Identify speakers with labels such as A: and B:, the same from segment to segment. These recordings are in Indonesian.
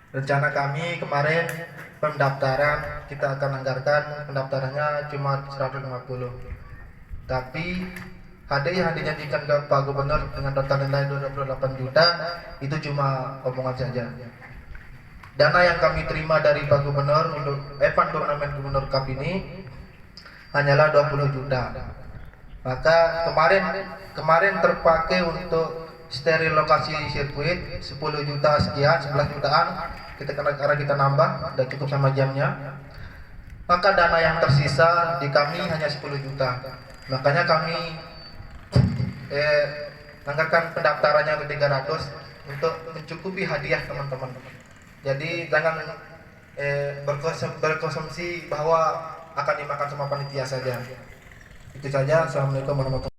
A: Rencana kami kemarin pendaftaran kita akan anggarkan pendaftarannya cuma 150. Tapi hadiah yang dijanjikan ke Pak Gubernur dengan total nilai 28 juta itu cuma omongan saja. Dana yang kami terima dari Pak Gubernur untuk event turnamen Gubernur Cup ini hanyalah 20 juta. Maka kemarin terpakai untuk steril lokasi sirkuit 10 juta sekian, 11 jutaan karena kita nambah dan cukup sama jamnya. Maka dana yang tersisa di kami hanya 10 juta. Makanya kami anggarkan pendaftarannya ke 300 untuk mencukupi hadiah teman-teman. Jadi jangan berkonsumsi bahwa akan dimakan sama panitia saja. Itu saja. Assalamualaikum warahmatullahi wabarakatuh.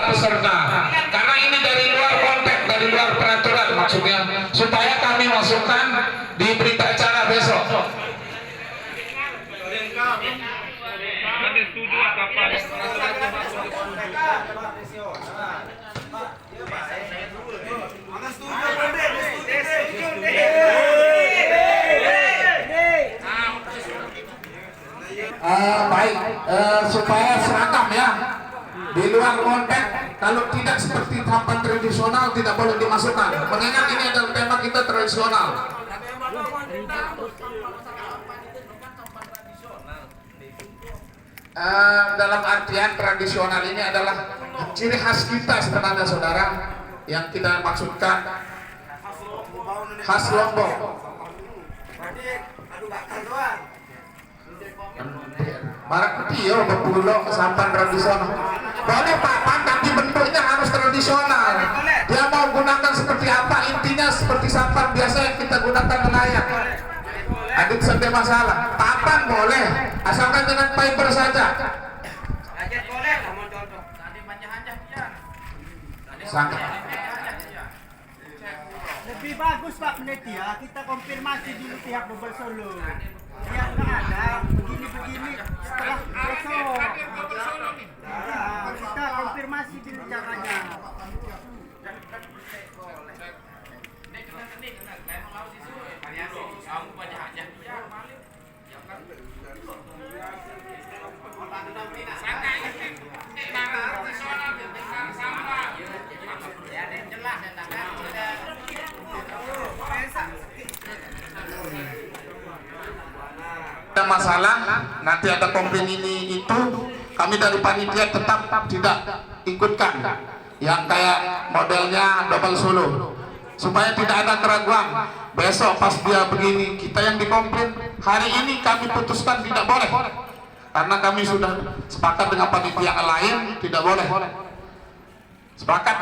B: Peserta, karena ini dari luar konteks, dari luar peraturan maksudnya, supaya kami masukkan di berita acara besok. Baik, supaya seragam ya, di luar konteks. Kalau tidak seperti tahapan tradisional tidak boleh dimasukkan. Mengingat ini adalah tema kita tradisional. Dalam artian tradisional ini adalah ciri khas kita sebenarnya saudara, yang kita maksudkan khas Lombok. Barak putih berpulau sampan tradisional. Boleh papan tapi bentuknya harus tradisional. Dia mau gunakan seperti apa, intinya seperti sampan biasa yang kita gunakan nelayan. Adik sampai masalah. Papan boleh, asalkan dengan fiber saja. Sangat.
C: Lebih bagus Pak Panitia, kita konfirmasi dulu pihak Bubur Solo. Yang nggak ada begini-begini setelah besok. Nah, kita konfirmasi dulu caranya.
B: Ada masalah, nanti ada komplain ini itu, kami dari panitia tetap tidak ikutkan yang kayak modelnya double solo, supaya tidak ada keraguan. Besok pas dia begini kita yang dikomplain, hari ini kami putuskan tidak boleh, karena kami sudah sepakat dengan panitia yang lain tidak boleh. Sepakat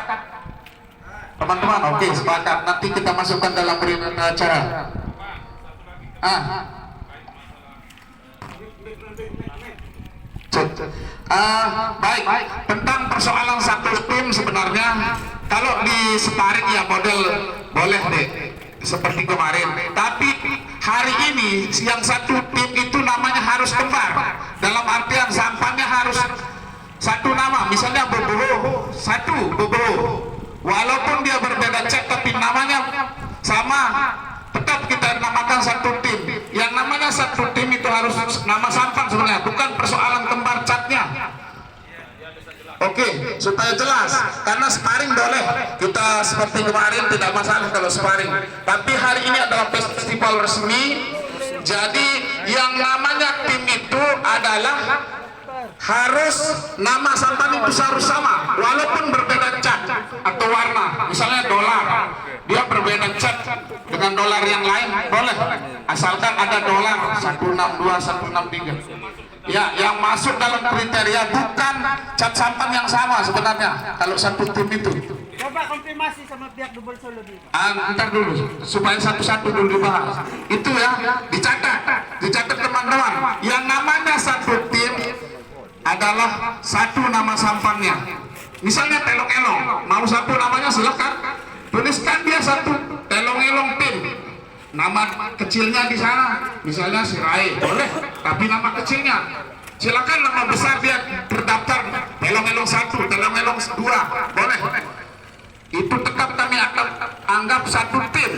B: teman-teman? Oke, sepakat. Nanti kita masukkan dalam berita acara. Baik, tentang persoalan satu tim sebenarnya kalau di sparring ya model boleh deh seperti kemarin, tapi hari ini yang satu tim itu namanya harus kembar, dalam artian sampannya harus satu nama, misalnya Boboho satu Boboho, walaupun dia berbeda cat tapi namanya sama, tetap kita namakan satu tim. Yang namanya satu tim itu harus nama sampan sebenarnya, bukan persoalan kembar catnya. Oke, supaya jelas, karena sparring boleh kita seperti kemarin tidak masalah kalau sparring, tapi hari ini adalah festival resmi, jadi yang namanya tim itu adalah harus nama sampan itu harus sama, walaupun berbeda cat atau warna. Misalnya dolar, dia berbeda cat dengan dolar yang lain boleh, asalkan ada dolar 162, 163. Ya, yang masuk dalam kriteria bukan cat sampan yang sama sebenarnya kalau satu tim itu.
C: Coba konfirmasi sama pihak Bubur Solo dulu.
B: Ntar dulu supaya satu-satu dulu dibahas. Itu ya dicatat teman-teman. Yang namanya satu tim adalah satu nama sampannya. Misalnya telong-elong, mau satu namanya silahkan tuliskan dia satu telong-elong tim. Nama kecilnya di sana, misalnya Sirai, boleh, tapi nama kecilnya silakan nama besar dia terdaftar telong-elong 1 lolos 2, boleh. Itu tetap kami akan anggap satu tim.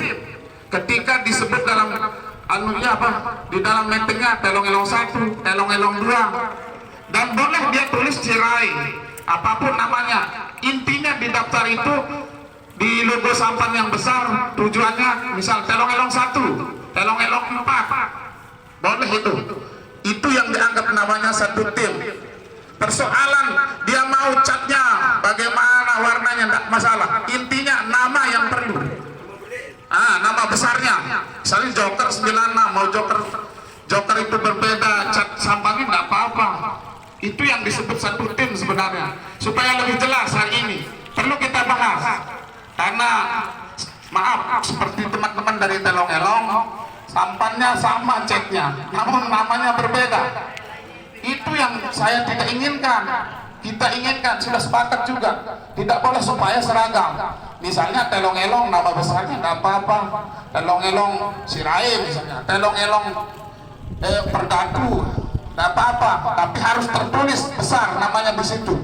B: Ketika disebut dalam anunya apa, di dalam meetingnya telong-elong 1, telong-elong 2, dan boleh dia tulis Cirai, apapun namanya. Intinya di daftar itu di logo sampan yang besar tujuannya misal telong-elong 1, telong-elong 4, boleh itu. Itu yang dianggap namanya satu tim. Persoalan dia mau catnya bagaimana warnanya tidak masalah, intinya nama yang perlu. Nama besarnya misalnya Joker 96, mau Joker itu berbeda, cat sampangnya tidak apa-apa. Itu yang disebut satu tim sebenarnya. Supaya lebih jelas hari ini perlu kita bahas, karena maaf seperti teman-teman dari telong-elong sampannya sama catnya namun namanya berbeda. Itu yang saya tidak inginkan. Kita inginkan, sudah sepakat juga, tidak boleh supaya seragam. Misalnya telong-elong nama besarnya tidak apa-apa, telong-elong Sirai misalnya, telong-elong Perdatu tidak apa-apa, tapi harus tertulis besar namanya di situ.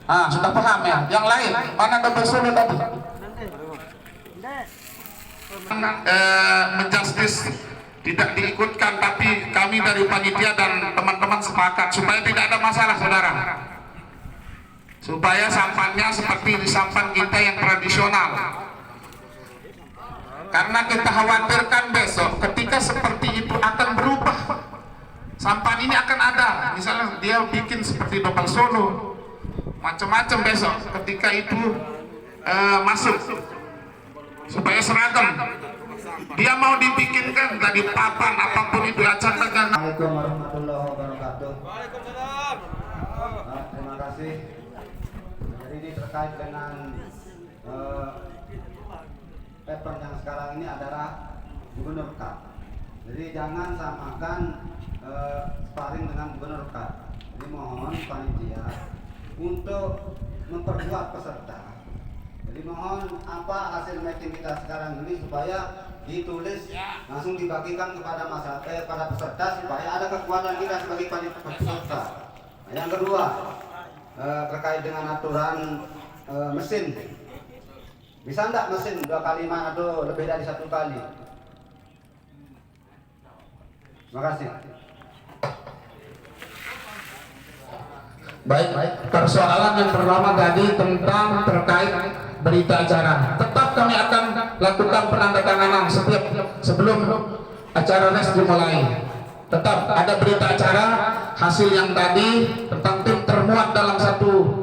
B: Sudah paham ya? Yang lain mana double solo tadi? Menjustice tidak diikutkan, tapi kami dari panitia dan teman-teman sepakat supaya tidak ada masalah, saudara, supaya sampannya seperti di sampan kita yang tradisional, karena kita khawatirkan besok ketika seperti itu akan berubah. Sampan ini akan ada misalnya dia bikin seperti double solo macam-macam besok ketika itu masuk, supaya seragam. Dia mau dibikinkan tadi papan apapun itu acara dengan.
D: Assalamualaikum warahmatullahi wabarakatuh. Waalaikumsalam. Terima kasih. Jadi ini terkait dengan paper yang sekarang ini adalah Gubernur Cup. Jadi jangan samakan sparring dengan Gubernur Cup. Jadi mohon panitia untuk memperkuat peserta. Jadi mohon apa hasil meeting kita sekarang ini supaya ditulis langsung dibagikan kepada para peserta supaya ada kekuatan kita sebagai peserta. Yang kedua terkait dengan aturan mesin, bisa enggak mesin 2 kali atau lebih dari 1 kali? Terima kasih.
B: Baik, persoalan yang pertama tadi tentang terkait berita acara, tetap kami akan lakukan penandatanganan setiap sebelum acara res dimulai. Tetap ada berita acara, hasil yang tadi tentang tim termuat dalam satu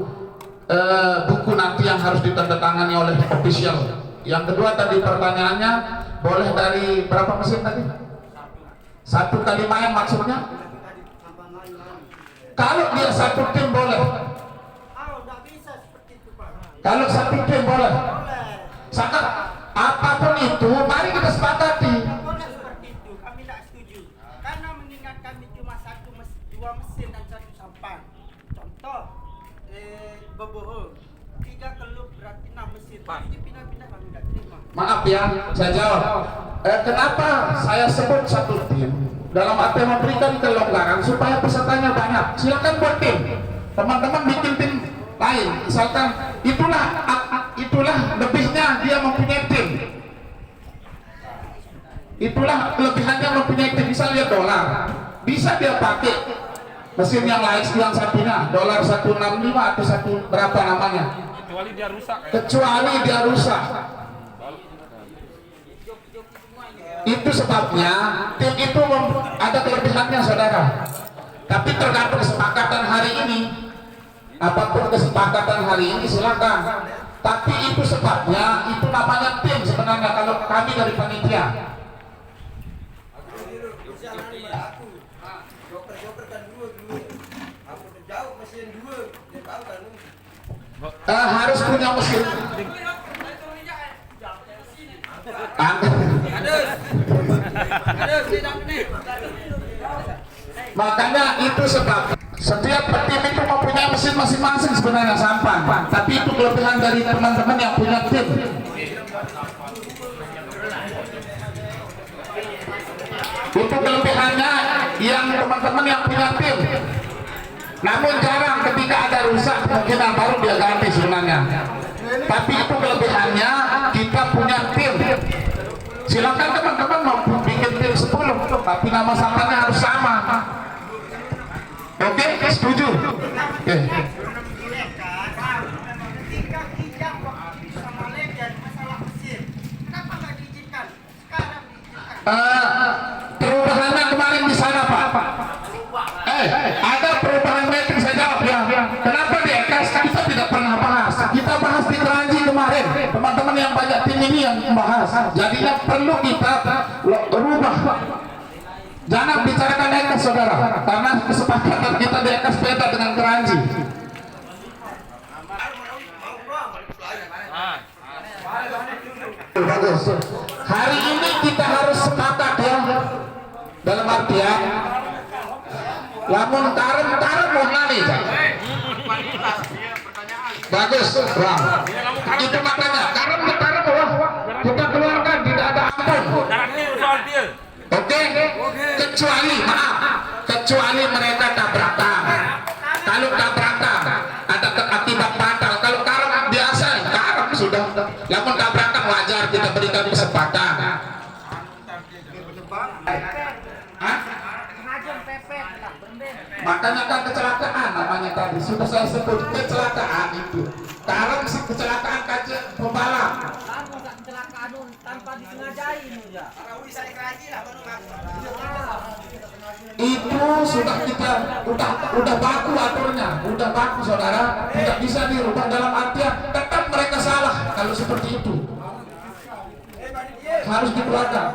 B: buku nanti yang harus ditandatangani oleh official. Yang kedua tadi pertanyaannya, boleh dari berapa mesin tadi? 1 kali main maksudnya? Kalau dia satu tim boleh. Kalau satu tim boleh. Sangat apapun itu, mari kita sepakati.
C: Boleh seperti itu, kami tidak setuju. Karena mengingat kami cuma 2 mesin dan 1 sampan. Contoh, Boboho 3 keluk berarti 6 mesin. Jadi pindah-pindah kami tidak terima.
B: Maaf ya, saya jawab. Kenapa saya sebut satu tim? Dalam arti memberikan kelonggaran supaya pesertanya banyak. Silakan buat tim. Teman-teman bikin tim lain. Misalkan itulah lebihnya dia mempunyai tim. Itulah kelebihannya mempunyai tim. Misalnya dolar, bisa dia pakai mesin yang lain yang satunya dolar 165 atau satu berapa namanya. Kecuali dia rusak. Itu sebabnya tim itu ada kelebihannya, saudara. Tapi tergantung kesepakatan hari ini. Apapun kesepakatan hari ini silakan. Tapi itu sebabnya, itu namanya tim sebenarnya kalau kami dari panitia. Harus punya mesin. Makanya itu sebab setiap tim itu mempunyai mesin masing-masing sebenarnya sampan, tapi itu kelebihan dari teman-teman yang punya tim. Itu kelebihannya yang teman-teman yang punya tim. Namun jarang ketika ada rusak kemungkinan baru dia ganti sebenarnya. Tapi itu kelebihannya kita punya tim. Silakan teman-teman mau bikin tim 10, tapi nama sampahnya harus sama. Oke, setuju? Oke.
C: Ketika kijang waktu sama legend masalah mesin, kenapa nggak diizinkan? Sekarang diizinkan.
B: Perubahannya kemarin di sana Pak. Ada perubahan metrik, saya jawab ya. Kenapa di EKS kita tidak pernah bahas? Kita bahas di Keranji kemarin. Teman-teman yang banyak tim ini yang membahas. Jadinya perlu kita berubah. Jangan bicarakan EKS saudara, karena kesepakatan kita di EKS beda dengan Keranji. Bagus. Hari ini kita harus sepakat ya, dalam artian lamun tarem warna nih. Bagus, bang. Itu makanya tarem wah, kita keluarkan tidak ada ampun. Oke, kecuali mereka tabrakan. Kalau tabrakan ada akibat fatal. Kalau tarem biasa, tarem sudah. Lamun tabrakan wajar kita berikan kesempatan. Makanya kan kecelakaan namanya tadi sudah saya sebut kecelakaan itu. Tarem kecelakaan kaca pembalap.
E: Kecelakaan tanpa disengajai ya.
B: Itu sudah kita udah baku aturnya, udah baku saudara, tidak bisa dirubah dalam artian tetap mereka salah kalau seperti itu harus dikeluarkan.